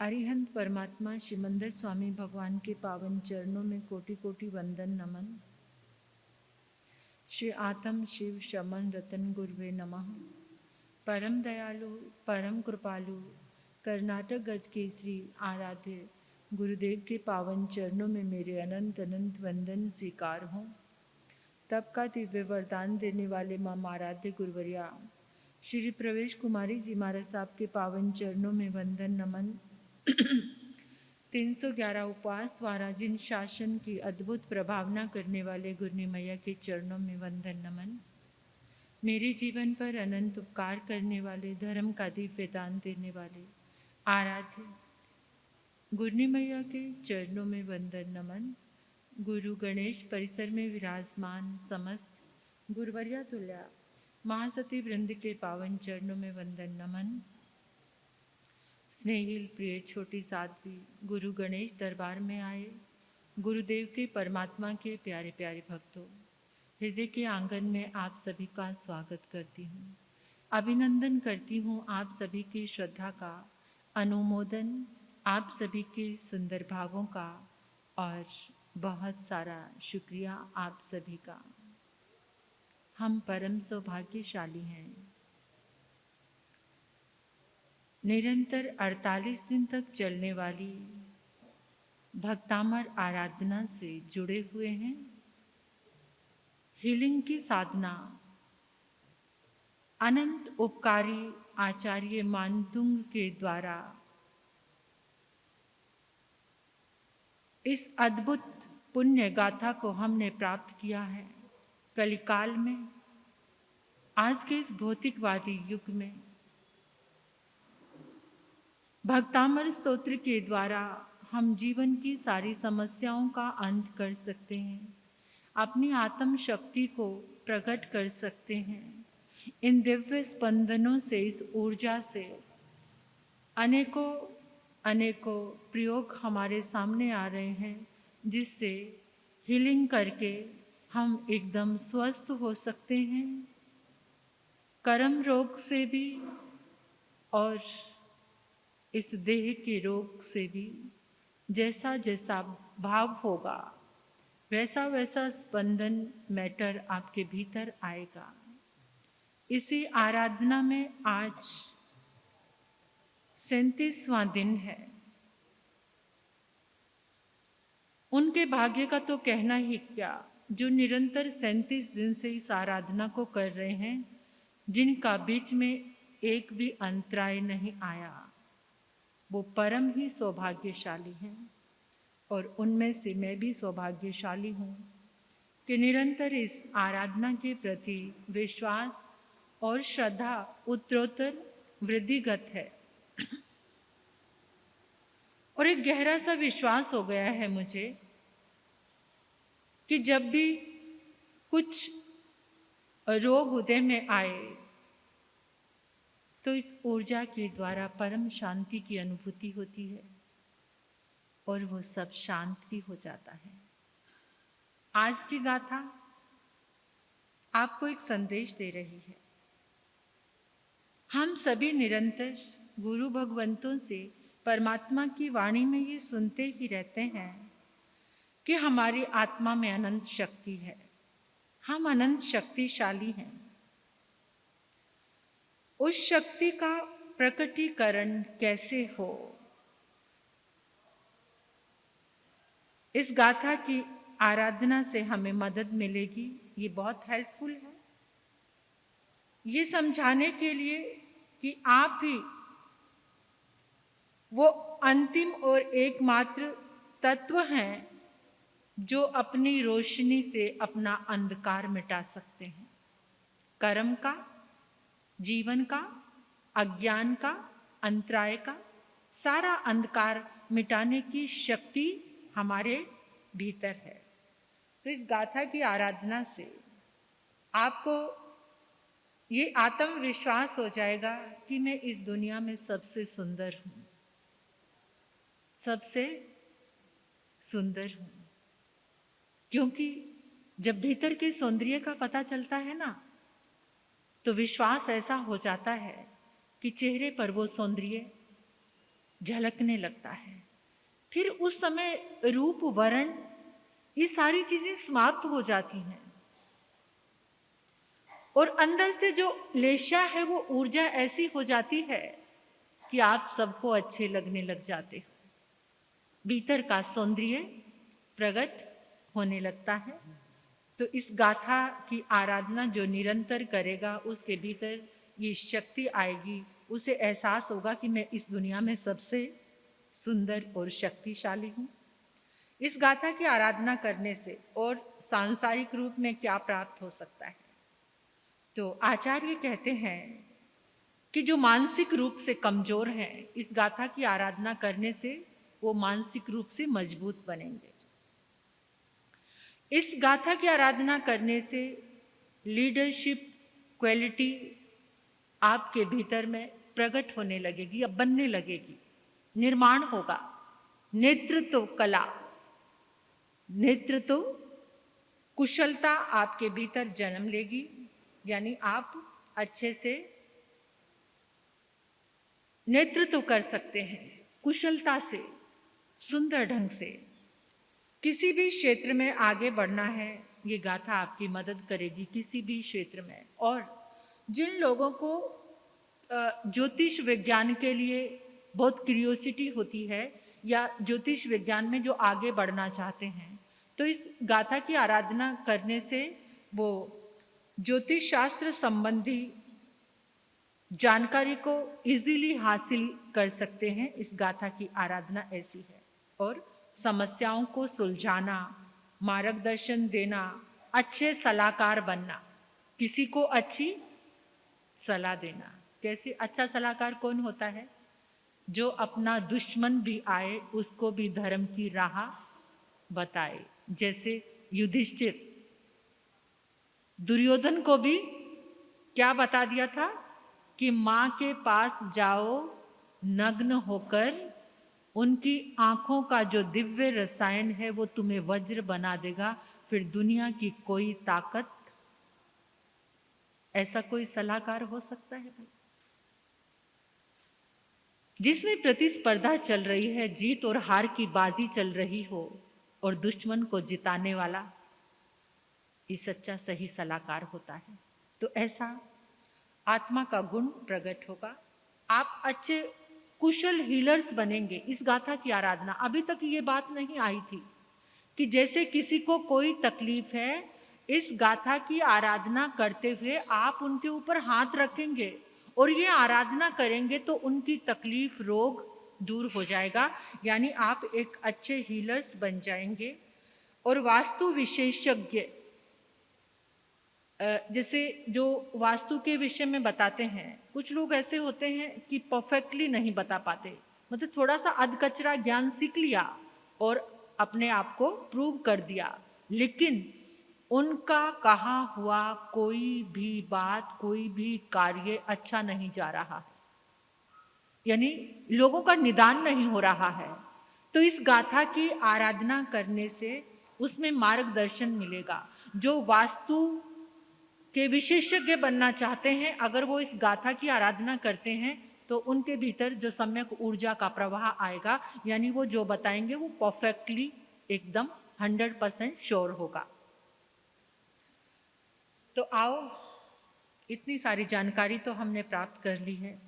अरिहंत परमात्मा शिमंदर स्वामी भगवान के पावन चरणों में कोटि कोटि वंदन नमन। श्री आत्म शिव शमन रतन गुरुवे नमः। परम दयालु परम कृपालु कर्नाटक गज केसरी आराध्य गुरुदेव के पावन चरणों में मेरे अनंत अनंत वंदन स्वीकार हों। तब का दिव्य वरदान देने वाले माम आराध्य गुरुवरिया श्री प्रवेश कुमारी जी महाराज साहब के पावन चरणों में वंदन नमन। 311 उपवास द्वारा जिन शासन की अद्भुत प्रभावना करने वाले गुरनी मैया के चरणों में वंदन नमन। मेरे जीवन पर अनंत उपकार करने वाले धर्म का दिव्य दान देने वाले आराध्य गुरनी मैया के चरणों में वंदन नमन। गुरु गणेश परिसर में विराजमान समस्त गुरुवरिया तुल्या महासती वृंद के पावन चरणों में वंदन नमन। स्नेहिल प्रिय छोटी साध्वी गुरु गणेश दरबार में आए गुरुदेव के परमात्मा के प्यारे प्यारे भक्तों, हृदय के आंगन में आप सभी का स्वागत करती हूँ। अभिनंदन करती हूँ आप सभी की श्रद्धा का, अनुमोदन आप सभी के सुंदर भावों का और बहुत सारा शुक्रिया आप सभी का। हम परम सौभाग्यशाली हैं। निरंतर 48 दिन तक चलने वाली भक्तामर आराधना से जुड़े हुए हैं। हीलिंग की साधना अनंत उपकारी आचार्य मानतुंग के द्वारा इस अद्भुत पुण्य गाथा को हमने प्राप्त किया है। कलिकाल में, आज के इस भौतिकवादी युग में भक्तामर स्तोत्र के द्वारा हम जीवन की सारी समस्याओं का अंत कर सकते हैं, अपनी आत्म शक्ति को प्रकट कर सकते हैं। इन दिव्य स्पंदनों से, इस ऊर्जा से अनेकों अनेकों प्रयोग हमारे सामने आ रहे हैं, जिससे हीलिंग करके हम एकदम स्वस्थ हो सकते हैं, कर्म रोग से भी और इस देह के रोग से भी। जैसा जैसा भाव होगा वैसा वैसा स्पंदन मैटर आपके भीतर आएगा। इसी आराधना में आज 37वां दिन है। उनके भाग्य का तो कहना ही क्या, जो निरंतर 37 दिन से इस आराधना को कर रहे हैं, जिनका बीच में एक भी अंतराय नहीं आया, वो परम ही सौभाग्यशाली हैं। और उनमें से मैं भी सौभाग्यशाली हूँ कि निरंतर इस आराधना के प्रति विश्वास और श्रद्धा उत्तरोत्तर वृद्धिगत है। और एक गहरा सा विश्वास हो गया है मुझे कि जब भी कुछ रोग उदय में आए तो इस ऊर्जा के द्वारा परम शांति की अनुभूति होती है और वो सब शांत भी हो जाता है। आज की गाथा आपको एक संदेश दे रही है। हम सभी निरंतर गुरु भगवंतों से, परमात्मा की वाणी में ये सुनते ही रहते हैं कि हमारी आत्मा में अनंत शक्ति है, हम अनंत शक्तिशाली हैं। उस शक्ति का प्रकटीकरण कैसे हो, इस गाथा की आराधना से हमें मदद मिलेगी। ये बहुत हेल्पफुल है, ये समझाने के लिए कि आप भी वो अंतिम और एकमात्र तत्व हैं जो अपनी रोशनी से अपना अंधकार मिटा सकते हैं। कर्म का, जीवन का, अज्ञान का, अंतराय का, सारा अंधकार मिटाने की शक्ति हमारे भीतर है। तो इस गाथा की आराधना से आपको ये आत्मविश्वास हो जाएगा कि मैं इस दुनिया में सबसे सुंदर हूँ, सबसे सुंदर हूँ। क्योंकि जब भीतर के सौंदर्य का पता चलता है ना, तो विश्वास ऐसा हो जाता है कि चेहरे पर वो सौंदर्य झलकने लगता है। फिर उस समय रूप, वर्ण, ये सारी चीजें समाप्त हो जाती हैं और अंदर से जो लेशा है वो ऊर्जा ऐसी हो जाती है कि आप सबको अच्छे लगने लग जाते हो। भीतर का सौंदर्य प्रकट होने लगता है। तो इस गाथा की आराधना जो निरंतर करेगा उसके भीतर ये शक्ति आएगी, उसे एहसास होगा कि मैं इस दुनिया में सबसे सुंदर और शक्तिशाली हूँ। इस गाथा की आराधना करने से और सांसारिक रूप में क्या प्राप्त हो सकता है? तो आचार्य कहते हैं कि जो मानसिक रूप से कमजोर हैं, इस गाथा की आराधना करने से वो मानसिक रूप से मजबूत बनेंगे। इस गाथा की आराधना करने से लीडरशिप क्वालिटी आपके भीतर में प्रकट होने लगेगी या बनने लगेगी, निर्माण होगा। नेतृत्व कला, नेतृत्व कुशलता आपके भीतर जन्म लेगी, यानी आप अच्छे से नेतृत्व कर सकते हैं, कुशलता से, सुंदर ढंग से। किसी भी क्षेत्र में आगे बढ़ना है, ये गाथा आपकी मदद करेगी किसी भी क्षेत्र में। और जिन लोगों को ज्योतिष विज्ञान के लिए बहुत क्यूरियोसिटी होती है या ज्योतिष विज्ञान में जो आगे बढ़ना चाहते हैं, तो इस गाथा की आराधना करने से वो ज्योतिष शास्त्र संबंधी जानकारी को इजीली हासिल कर सकते हैं। इस गाथा की आराधना ऐसी है। और समस्याओं को सुलझाना, मार्गदर्शन देना, अच्छे सलाहकार बनना, किसी को अच्छी सलाह देना। कैसे? अच्छा सलाहकार कौन होता है? जो अपना दुश्मन भी आए उसको भी धर्म की राह बताए। जैसे युधिष्ठिर, दुर्योधन को भी क्या बता दिया था कि माँ के पास जाओ नग्न होकर, उनकी आंखों का जो दिव्य रसायन है वो तुम्हें वज्र बना देगा, फिर दुनिया की कोई ताकत। ऐसा कोई सलाहकार हो सकता है भाई? जिसमें प्रतिस्पर्धा चल रही है, जीत और हार की बाजी चल रही हो और दुश्मन को जिताने वाला, ये सच्चा सही सलाहकार होता है। तो ऐसा आत्मा का गुण प्रकट होगा। आप अच्छे कुशल हीलर्स बनेंगे इस गाथा की आराधना। अभी तक ये बात नहीं आई थी कि जैसे किसी को कोई तकलीफ है, इस गाथा की आराधना करते हुए आप उनके ऊपर हाथ रखेंगे और ये आराधना करेंगे तो उनकी तकलीफ, रोग दूर हो जाएगा, यानी आप एक अच्छे हीलर्स बन जाएंगे। और वास्तु विशेषज्ञ, जैसे जो वास्तु के विषय में बताते हैं, कुछ लोग ऐसे होते हैं कि परफेक्टली नहीं बता पाते, मतलब थोड़ा सा अधकचरा ज्ञान सीख लिया और अपने आप को प्रूव कर दिया, लेकिन उनका कहा हुआ कोई भी बात, कोई भी कार्य अच्छा नहीं जा रहा है, यानी लोगों का निदान नहीं हो रहा है। तो इस गाथा की आराधना करने से उसमें मार्गदर्शन मिलेगा। जो वास्तु के विशेषज्ञ बनना चाहते हैं, अगर वो इस गाथा की आराधना करते हैं तो उनके भीतर जो सम्यक ऊर्जा का प्रवाह आएगा, यानी वो जो बताएंगे वो परफेक्टली एकदम 100% श्योर होगा। तो आओ, इतनी सारी जानकारी तो हमने प्राप्त कर ली है,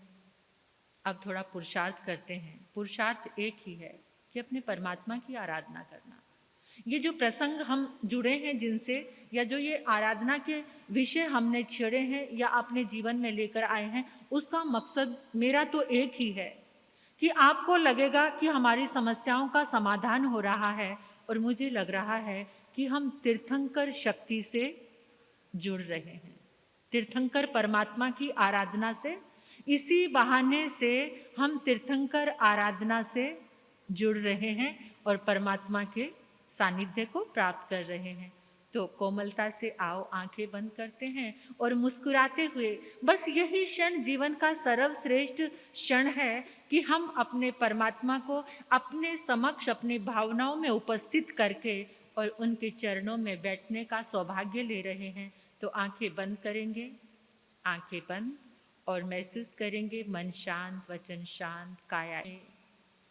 अब थोड़ा पुरुषार्थ करते हैं। पुरुषार्थ एक ही है कि अपने परमात्मा की आराधना करना। ये जो प्रसंग हम जुड़े हैं जिनसे, या जो ये आराधना के विषय हमने छेड़े हैं या अपने जीवन में लेकर आए हैं, उसका मकसद मेरा तो एक ही है कि आपको लगेगा कि हमारी समस्याओं का समाधान हो रहा है, और मुझे लग रहा है कि हम तीर्थंकर शक्ति से जुड़ रहे हैं, तीर्थंकर परमात्मा की आराधना से। इसी बहाने से हम तीर्थंकर आराधना से जुड़ रहे हैं और परमात्मा के सानिध्य को प्राप्त कर रहे हैं। तो कोमलता से आओ, आंखें बंद करते हैं और मुस्कुराते हुए, बस यही क्षण जीवन का सर्वश्रेष्ठ क्षण है कि हम अपने परमात्मा को अपने समक्ष, अपने भावनाओं में उपस्थित करके और उनके चरणों में बैठने का सौभाग्य ले रहे हैं। तो आंखें बंद करेंगे, आंखें बंद, और महसूस करेंगे मन शांत, वचन शांत, काया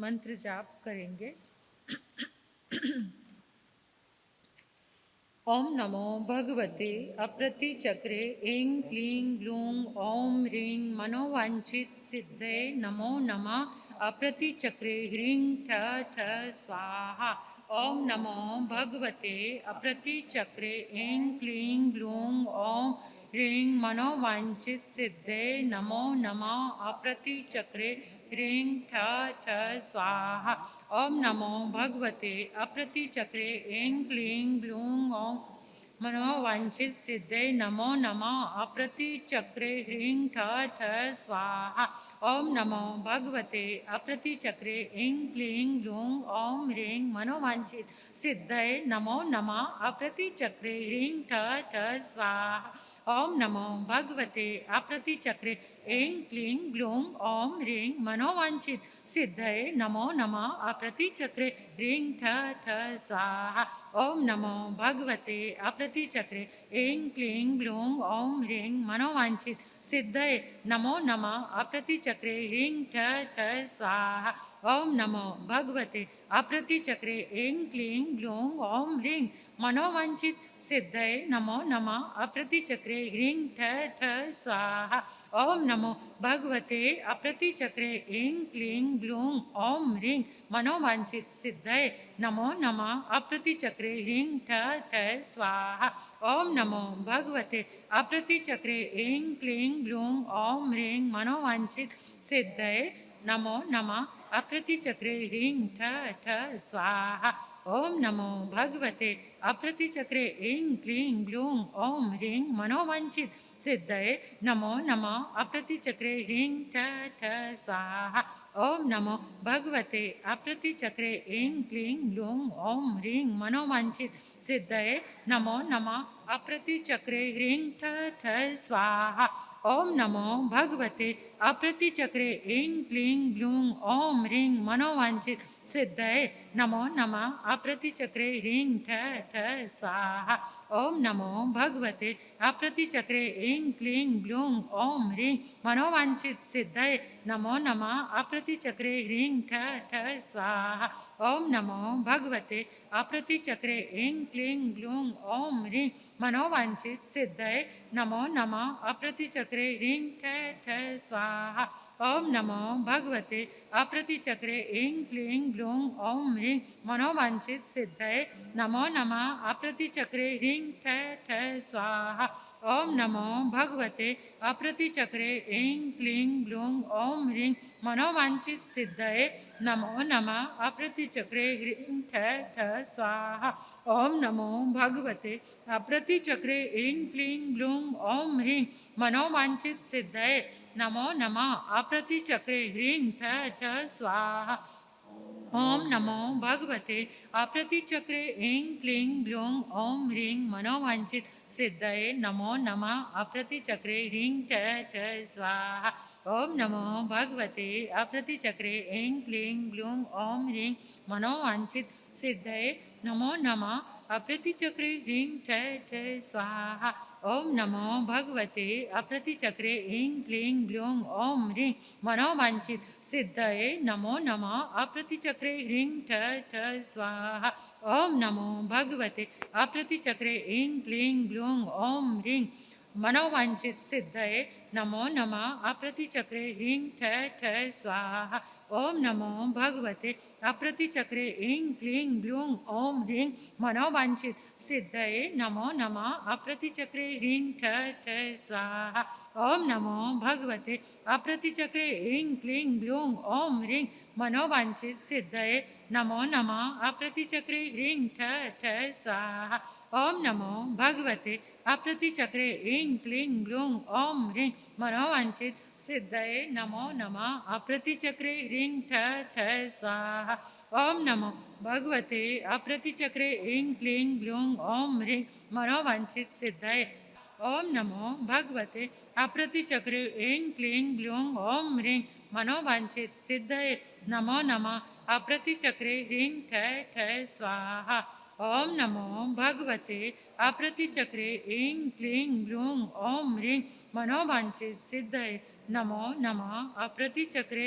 मंत्र जाप करेंगे। ओम नमो भगवते अप्रतिचक्रे ऐं क्लीं ग्लूं ओम ह्रीं मनोवांछित सिद्धे नमो नमः अप्रतिचक्रे ह्रीं ठ ठ स्वाहा। ओम नमो भगवते अप्रतिचक्रे ऐं क्लीं ग्लूं ओम ह्रीं मनोवांछित सिद्धे नमो नमः अप्रतिचक्रे ह्रीं ठ ठ स्वाहा। ओम नमो भगवते अप्रतिचक्रे ऐं क्लीं ग्लूं ओम मनोवांछित सिद्धे नमो नमः अप्रतिचक्रे ह्रीं ठ ठ स्वाहा। ओम नमो भगवते अप्रतिचक्रे ऐं क्लीं ग्लूं ओम ह्रीं मनोवांछित सिद्धे नमो नमः अप्रतिचक्रे ह्रीं ठ ठ स्वाहा। ओम नमो भगवते अप्रतिचक्रे ऐं क्लीं ग्लूं ओम ह्रीं मनोवांछित सिद्धये नमो नमः अप्रतिचक्रे ह्रीं ठ ठ स्वाहा। ओम नमो भगवते अप्रतिचक्रे ऐं क्लीं ग्लूं ओम ह्रीं मनोवांछित सिद्धये नमो नमः अप्रतिचक्रे ह्रीं ठ ठ स्वाहा। ओम नमो भगवते अप्रतिचक्रे ऐं क्लीं ग्लूं ओम ह्रीं मनोवांछित सिद्धये नमो नमः अप्रतिचक्रे ह्रीं ठ ठ स्वाहा। ओम नमो भगवते अप्रतिचक्रे ऐं क्लीं ग्लूं ओम ह्रीं मनोवांछित सिद्धये नमो नमः अप्रतिचक्रे ह्रीं ठ ठ स्वाहा। ओम नमो भगवते अप्रतिचक्रे ऐं क्लीं ग्लूं ओम ह्रीं मनोवांछित सिद्धये नमो नमः अप्रतिचक्रे ह्रीं ठ ठ स्वाहा। ओम नमो भगवते अप्रतिचक्रे ऐं क्लीं ग्लूं ओम ह्रीं मनोवांछित सिद्धये नमो नमः अप्रतिचक्रे ह्रीं ठ ठ स्वाहा। ओम नमो भगवते अप्रतिचक्रे ऐं क्लीं ग्लूं ओम ह्रीं मनोवांछित सिद्धये नमो नमः अप्रतिचक्रे ह्रीं ठ ठ स्वाहा। ओम नमो भगवते अप्रतिचक्रे ऐं क्लीं ग्लूं ओम ह्रीं मनोवांछित सिद्धये नमो नमः अप्रतिचक्रे ह्रीं ठ ठ स्वाहा। ओम नमो भगवते अप्रतिचक्रे ऐं क्लीं ग्लूं ओम ह्रीं मनोवांछित सिद्धये नमो नमः अप्रतिचक्रे ह्रीं ठ ठ स्वाहा। ओम नमो भगवते अप्रतिचक्रे ऐं क्लीं ग्लूं ओम ह्रीं मनोवांछित सिद्धये नमो नमः अप्रतिचक्रे ह्रीं ठ ठ स्वाहा। ओम नमो भगवते अप्रतिचक्रे ऐं क्लीं ग्लूं ओम ह्रीं मनोवांछित सिद्धये नमो नमः अप्रतिचक्रे ह्रीं ठ ठ स्वाहा। ओम नमो भगवते अप्रतिचक्रे ऐं क्लीं ग्लूं ओम ह्रीं मनोवांछित सिद्धये नमो नमः अप्रतिचक्रे ह्रीं ठ ठ स्वाहा। ओम नमो भगवते अप्रतिचक्रे ऐं क्लीं ग्लूं ओम ह्रीं मनोवांछित सिद्धये नमो नमः अप्रतिचक्रे ह्रीं ठ ठ स्वाहा। ओम नमो भगवते अप्रतिचक्रे ऐं क्लीं ग्लूं ओम ह्रीं मनोवांछित सिद्धये नमो नमः अप्रतिचक्रे ह्रीं ठ ठ स्वाहा। ओम नमो भगवते अप्रतिचक्रे ऐं क्लीं ग्लूं ओम ह्रीं मनोवांछित सिद्धये नमो नमः अप्रतिचक्रे ह्रीं ठ ठ स्वाहा। ओम नमो भगवते अप्रतिचक्रे ऐं क्लीं ग्लूं ओम ह्रीं मनोवांछित सिद्धये नमो नमः अप्रतिचक्रे ह्रीं ठ ठ स्वाहा। ओम नमो भगवते अप्रतिचक्रे ऐं क्लीं ग्लूं ओम ह्रीं मनोवांछित सिद्धये नमो नमः अप्रतिचक्रे ह्रीं ठ ठ स्वाहा। ओम नमो भगवते अप्रतिचक्रे ऐं क्लीं ग्लूं ओम ह्रीं मनोवांछित सिद्धये नमो नमः अप्रतिचक्रे ह्रीं ठ ठ स्वाहा। ओम नमो भगवते अप्रतिचक्रे ऐं क्लीं ग्लूं ओम ह्रीं मनोवांछित सिद्धये नमो नमः अप्रतिचक्रे ह्रीं ठ ठ स्वाहा। ओम नमो भगवते अप्रतिचक्रे ऐं क्लीं ग्लूं ओम ह्रीं मनोवांछित सिद्धये नमो नमः अप्रतिचक्रे ह्रीं ठ ठ स्वाहा। ओम नमो भगवते अप्रतिचक्रे ऐं क्लीं ग्लूं ओम ह्रीं मनोवांछित सिद्धये ओम नमो भगवते अप्रतिचक्रे ऐं क्लीं ग्लूं ओम ह्रीं मनोवांछित सिद्धये नमो नमः अप्रतिचक्रे ह्रीं ठ ठ स्वाहा। ओम नमो भगवते अप्रतिचक्रे ऐं क्लीं ग्लूं ओम ह्रीं मनोवांछित सिद्धये नमो नमः अप्रतिचक्रे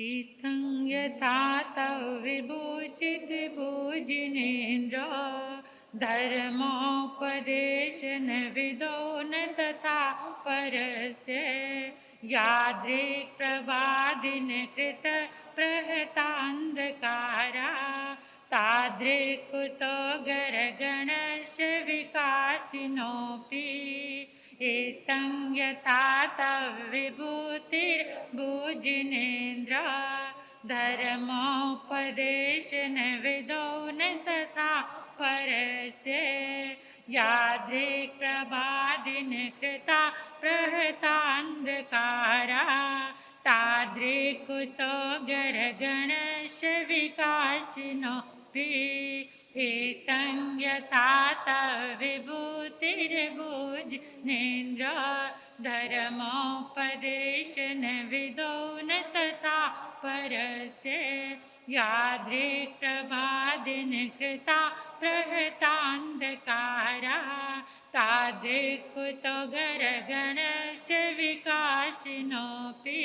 इत्थं यथा तव विभूचिद्भुजिनेन्द्र धर्मोपदेशनविदो न तथा परस्य यादृक्प्रवादिनकृत प्रहतान्धकारा तादृक्कुतो गरगणस्य विकासिनोऽपि एतं यथा तव विभूतिर्भुजिनेन्द्र धर्मोपदेशनविदो न तथा परस्य यादृक्प्रभादिनकृता प्रहतान्धकारा तादृक्कुतो गरगणस्य विकासिनोऽपि एतं यथा तव विभूतिर्भुजिनेन्द्र धर्मोपदेशनविदो न तथा परस्य यादृक्प्रभादिनकृता प्रहतान्धकारा तादृक्कुतो गरगणस्य विकासिनोऽपि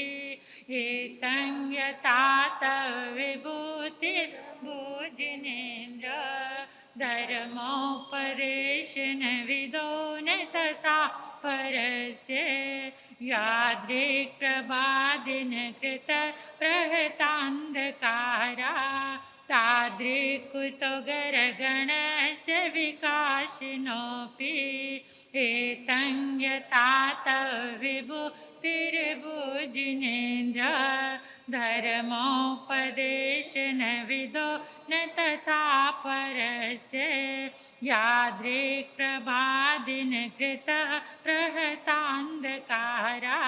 एतं यथा तव विभूतिर्भुजिनेन्द्र धर्मोपदेशनविदो न तथा परस्य यादृक्प्रभादिनकृत प्रहतान्धकारा तादृक्कुतो गरगणस्य विकासिनोऽपि एतं यथा तव विभूतिर्भुजिनेन्द्र धर्मोपदेशनविदो न तथा परस्य यादृक्प्रभादिनकृत प्रहतान्धकारा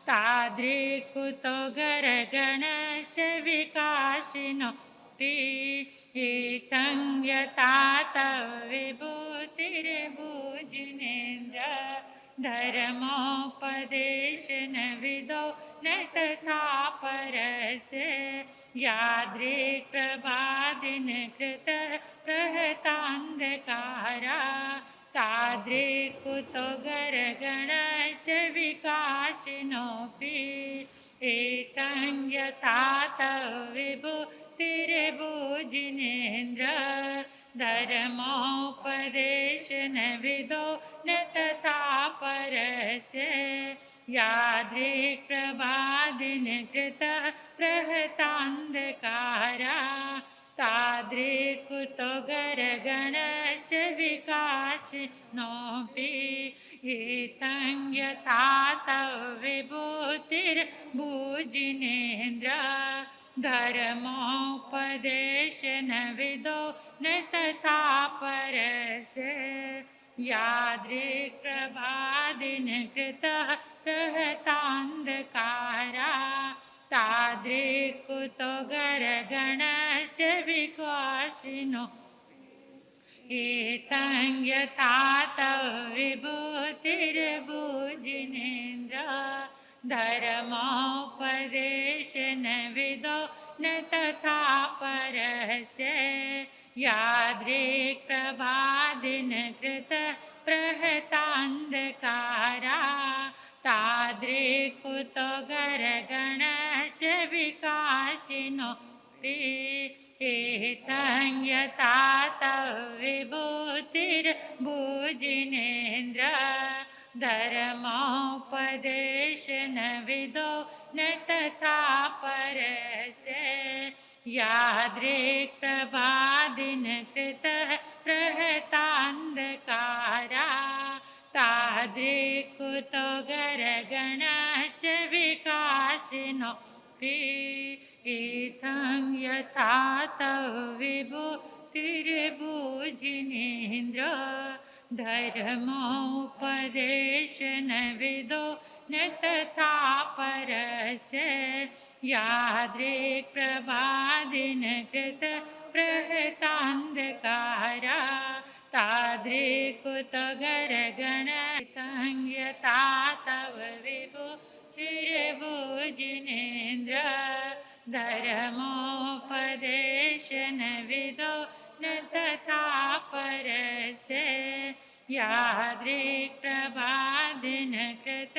तादृक्कुतो गरगणस्य विकासिनोऽपि एतं यथा तव विभूतिर्भुजिनेन्द्र धर्मोपदेशनविदो न तथा परस्य यादृक्प्रभादिनकृत प्रहतान्धकारा तादृक्कुतो गरगणस्य विकासिनोऽपि एतं यथा तव विभूतिर्भुजिनेन्द्र धर्मोपदेशनविदो न तथा परस्य यादृक्प्रभादिनकृत प्रहतान्धकारा तादृक्कुतो गरगणस्य विकासिनोऽपि एतं यथा तव विभूतिर्भुजिनेन्द्र धर्मोपदेशनविदो न तथा परस्य यादृक्प्रभादिनकृत प्रहतान्धकारा तादृक्कुतो गरगणस्य विकासिनोऽपि एतं यथा तव विभूतिर्भुजिनेन्द्र धर्मोपदेशनविदो न तथा परस्य यादृक्प्रभादिनकृत प्रहतान्धकारा तादृक्कुतो गरगणस्य विकासिनोऽपि एतं यथा तव विभूतिर्भुजिनेन्द्र धर्मोपदेशनविदो न तथा परस्य यादृक्प्रभादिनकृत प्रहतान्धकारा तादृक्कुतो गरगणस्य विकासिनोऽपि एतं यथा तव विभूतिर्भुजिनेन्द्र धर्मोपदेशनविदो न तथा परस्य यादृक्प्रभादिनकृत प्रहतान्धकारा तादृक्कुतो गरगणस्य यथा तव विभूतिर्भुजिनेन्द्र धर्मोपदेशनविदो न तथा परस्य यादृक्प्रभादिनकृत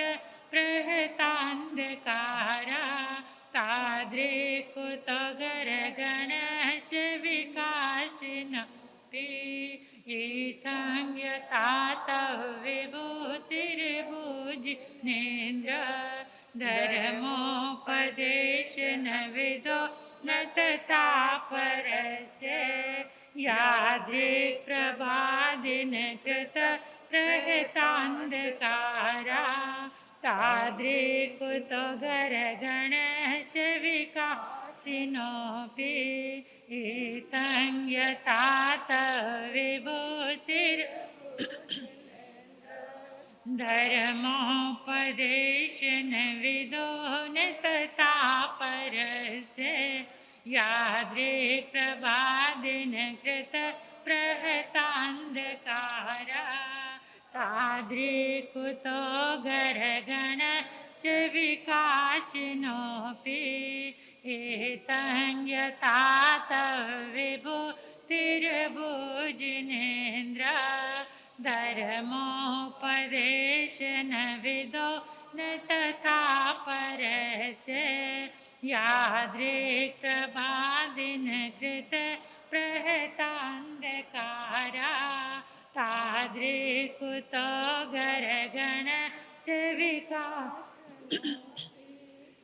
प्रहतान्धकारा तादृकुतगरगणश्च विकासिनोऽपि इत्थं यथा तव विभूतिर्भुजिनेन्द्र धर्मोपदेशनविदो न तथा परस्य यादृक्प्रभादिनकृत प्रहतान्धकारा तादृकुतगरगणश्च विकासिनोऽपि इत्थं यथा तव विभूतिर् धर्मोपदेशनविदो न तथा परस्य यादृक्प्रभादिनकृत प्रहतान्धकारा तादृकुतो गरगणश्च विकासिनोऽपि इत्थं यथा तव विभूतिर्भुजिनेन्द्र धर्मोपदेशनविदो न तथा परस्य यादृक्प्रभादिनकृत प्रहतान्धकारा तादृकुतो गरगणश्च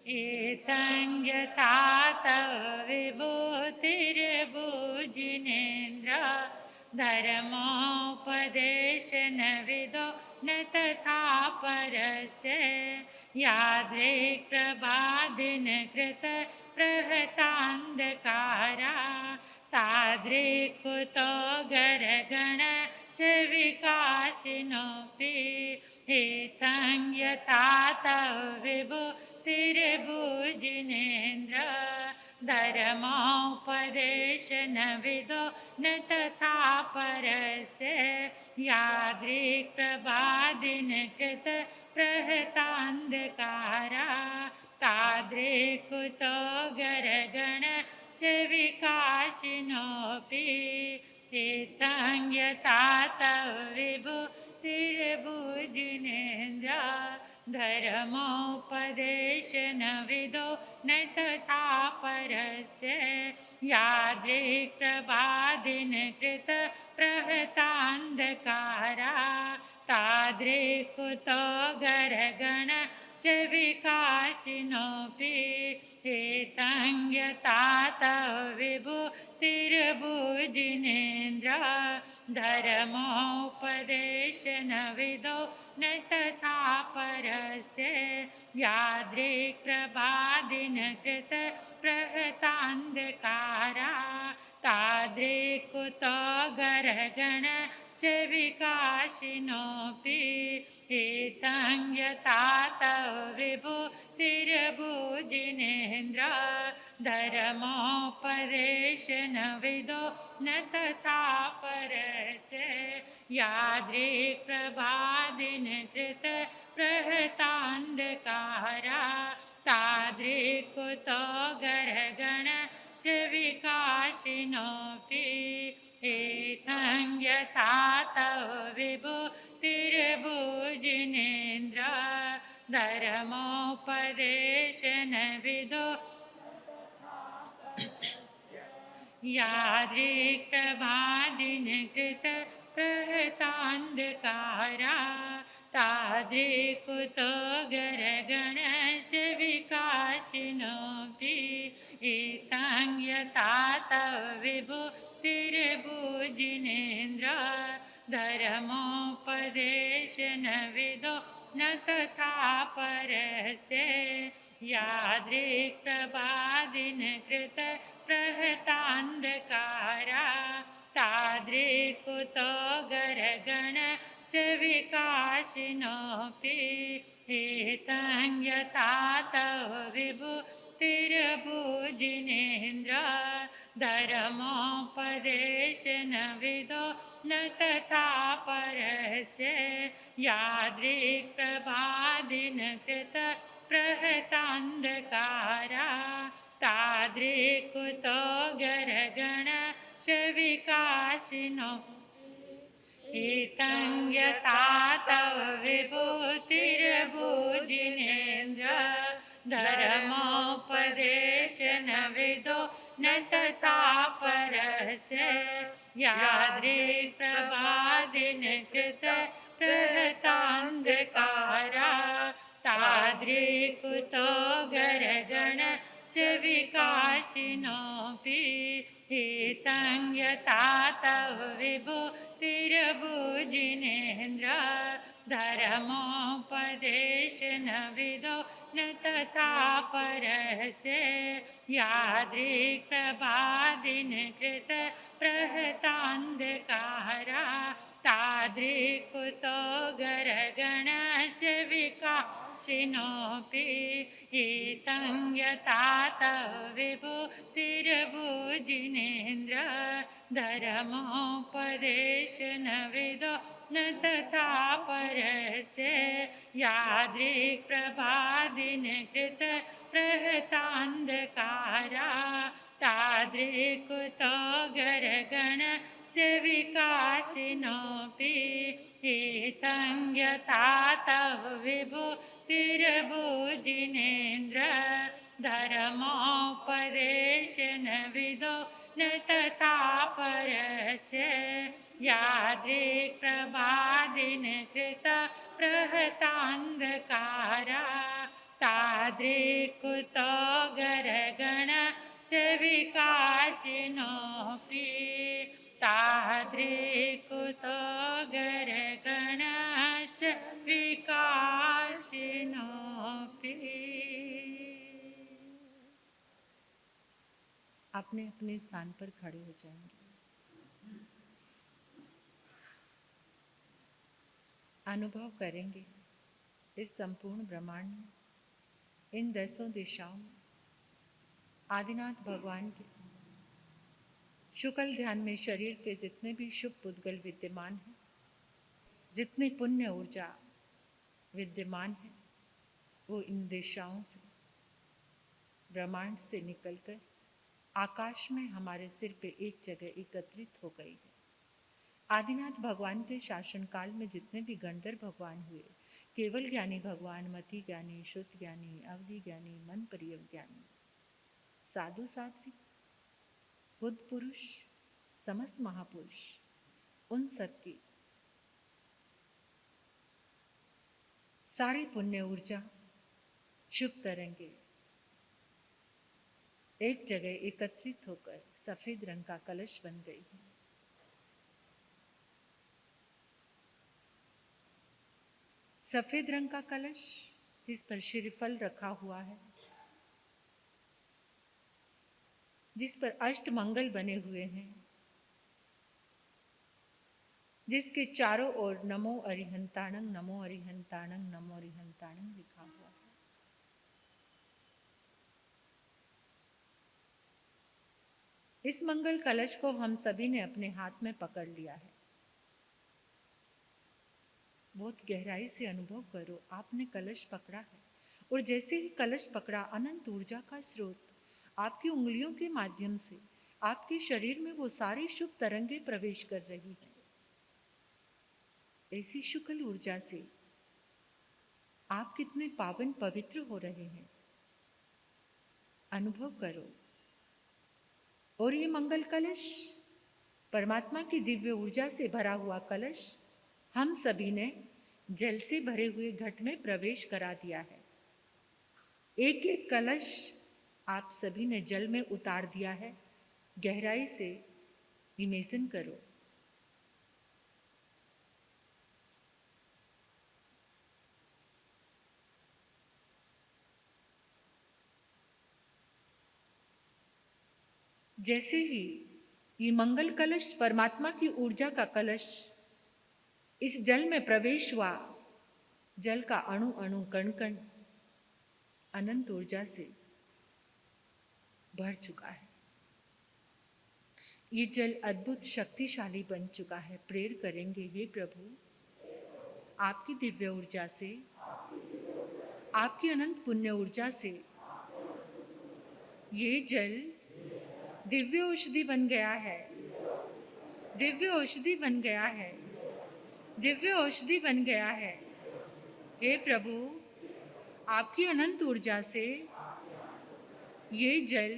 इत्थं यथा तव विभूतिर्भुजिनेन्द्र धर्मोपदेशनविदो न तथा परस्य यादृक्प्रभादिनकृत प्रहतान्धकारा तादृकुतो गरगणश्च विकासिनोऽपि इत्थं यथा तव विभूतिर्भुजिनेन्द्र धर्मोपदेशनविदो न तथा परस्य यादृक्प्रभादिनकृत प्रहतान्धकारा तादृकुतो गरगणश्च विकासिनोऽपि इत्थं यथा तव विभूतिर्भुजिनेन्द्र धर्मोपदेशनविदो न तथा परस्य यादृक्प्रभादिनकृत प्रहतान्धकारा तादृकुतो गरगणश्च विकासिनोऽपि इत्थं यथा तव विभूतिर्भुजिनेन्द्र धर्मोपदेशनविदो न तथा परस्य यादृक्प्रभादिनकृत प्रहतान्धकारा तादृकुतो गरगणश्च विकासिनोऽपि इत्थं यथा तव विभूतिर्भुजिनेन्द्र धर्मोपदेशनविदो न तथा परस्य यादृक्प्रभादिनकृत प्रहतान्धकारा तादृकुतो गरगणश्च विकासिनोऽपि इत्थं यथा तव विभूतिर्भुजिनेन्द्र धर्मोपदेशनविदो यादृक्प्रभादिनकृत प्रहतान्धकारा तादृकुतो गरगणश्च विकासिनोऽपि इत्थं यथा तव विभूतिर्भुजिनेन्द्र धर्मोपदेशनविदो न तथा परस्य यादृक्प्रभादिनकृत प्रहतान्धकारा तादृकुतो गरगणश्च विकासिनोऽपि इत्थं यथा तव विभूतिर्भुजिनेन्द्र धर्मोपदेशनविदो न तथा परस्य यादृक्प्रभादिनकृत प्रहतान्धकारा तादृकुतो गरगणश्च विकासिनोऽपि इत्थं यथा तव विभूतिर्भुजिनेन्द्र धर्मोपदेशनविदो उपदेशन विदो न तथा परस्य यादृक् प्रभादिन कृत प्रहतान्धकारा तादृक्कुतो गरगण विकाशिनोऽपि एतं यथा तव विभूतिर्भुजिनेन्द्र धर्मोपदेशन विदो न तथा परस्य यादृक् प्रभादिन कृत प्रहतान्धकारा तादृक्कुतो गरगणस्य विकाशिनोऽपि एतं यथा तव विभूतिर्भुजिनेन्द्र धर्मोपदेशन विदो न तथा परस्य यादृक् प्रभादिन कृत प्रहतान्धकारा तादृक्कुतो गरगण विकाशिनोऽपि एतं यथा तव विभूतिर्भुजिनेन्द्र धर्मोपदेशन विदो न तथा परस्य यादृक् प्रभादिन कृत प्रहतान्धकारा तादृक्कुतो गरगण विकाशिनोऽपि तादृक्कुतो गरगण विकाशिनोऽपि। अपने अपने स्थान पर खड़े हो जाएंगे। अनुभव करेंगे इस संपूर्ण ब्रह्मांड में, इन 10 दिशाओं में आदिनाथ भगवान के शुक्ल ध्यान में शरीर के जितने भी शुभ पुद्गल विद्यमान हैं, जितनी पुण्य ऊर्जा विद्यमान है, वो इन दिशाओं से ब्रह्मांड से निकलकर आकाश में हमारे सिर पे एक जगह एकत्रित हो गई है। आदिनाथ भगवान के शासन काल में जितने भी गंधर्व भगवान हुए, केवल ज्ञानी भगवान, मति ज्ञानी, शुद्ध ज्ञानी, अवधि ज्ञानी, मन प्रिय ज्ञानी, साधु साध्वी, बुद्ध पुरुष, समस्त महापुरुष, उन सबकी सारी पुण्य ऊर्जा, शुभ तरंगे एक जगह एकत्रित होकर सफेद रंग का कलश बन गई है। सफेद रंग का कलश जिस पर श्रीफल रखा हुआ है, जिस पर अष्ट मंगल बने हुए हैं, जिसके चारों ओर नमो अरिहंताणं, नमो अरिहंताणं, नमो अरिहंताणं लिखा हुआ है। इस मंगल कलश को हम सभी ने अपने हाथ में पकड़ लिया है। बहुत गहराई से अनुभव करो, आपने कलश पकड़ा है और जैसे ही कलश पकड़ा, अनंत ऊर्जा का स्रोत आपकी उंगलियों के माध्यम से आपके शरीर में वो सारी शुभ तरंगे प्रवेश कर रही है। ऐसी शुक्ल ऊर्जा से आप कितने पावन पवित्र हो रहे हैं, अनुभव करो। और ये मंगल कलश, परमात्मा की दिव्य ऊर्जा से भरा हुआ कलश, हम सभी ने जल से भरे हुए घट में प्रवेश करा दिया है। एक एक कलश आप सभी ने जल में उतार दिया है। गहराई से इमेजिन करो। जैसे ही ये मंगल कलश, परमात्मा की ऊर्जा का कलश इस जल में प्रवेश हुआ, जल का अणु अणु, कण कण अनंत ऊर्जा से भर चुका है। ये जल अद्भुत शक्तिशाली बन चुका है। प्रेयर करेंगे, हे प्रभु, आपकी दिव्य ऊर्जा से, आपकी अनंत पुण्य ऊर्जा से ये जल दिव्य औषधि बन गया है, दिव्य औषधि बन गया है, दिव्य औषधि बन गया है। हे प्रभु, आपकी अनंत ऊर्जा से ये जल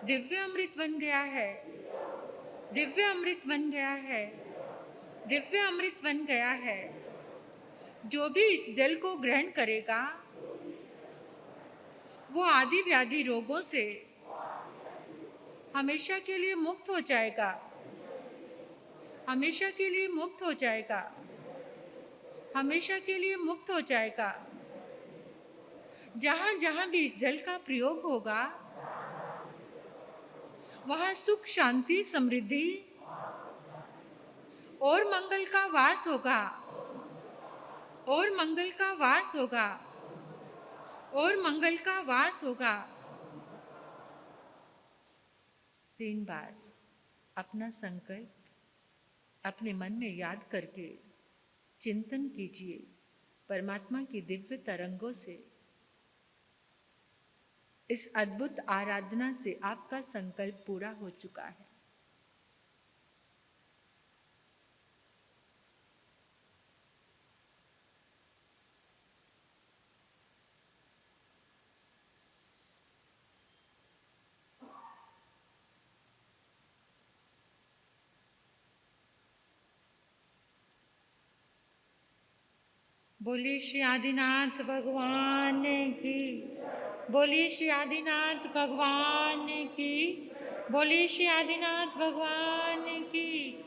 दिव्य अमृत बन गया है, दिव्य अमृत बन गया है, दिव्य अमृत बन गया है। जो भी इस जल को ग्रहण करेगा वो आदि व्याधि रोगों से हमेशा के लिए मुक्त हो जाएगा, हमेशा के लिए मुक्त हो जाएगा, हमेशा के लिए मुक्त हो जाएगा। जहाँ जहाँ भी इस जल का प्रयोग होगा वहाँ सुख, शांति, समृद्धि और मंगल का वास होगा, और मंगल का वास होगा, और मंगल का वास होगा। 3 बार अपना संकल्प अपने मन में याद करके चिंतन कीजिए। परमात्मा की दिव्य तरंगों से, इस अद्भुत आराधना से आपका संकल्प पूरा हो चुका है। बोलिए श्री आदिनाथ भगवान की, बोलिए श्री आदिनाथ भगवान की, बोलिए श्री आदिनाथ भगवान की।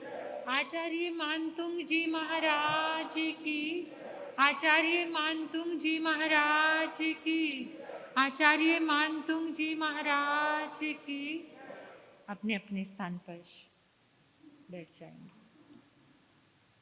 आचार्य मानतुंग जी महाराज की, आचार्य मानतुंग जी महाराज की, आचार्य मानतुंग जी महाराज की। अपने अपने स्थान पर बैठ जाएंगे।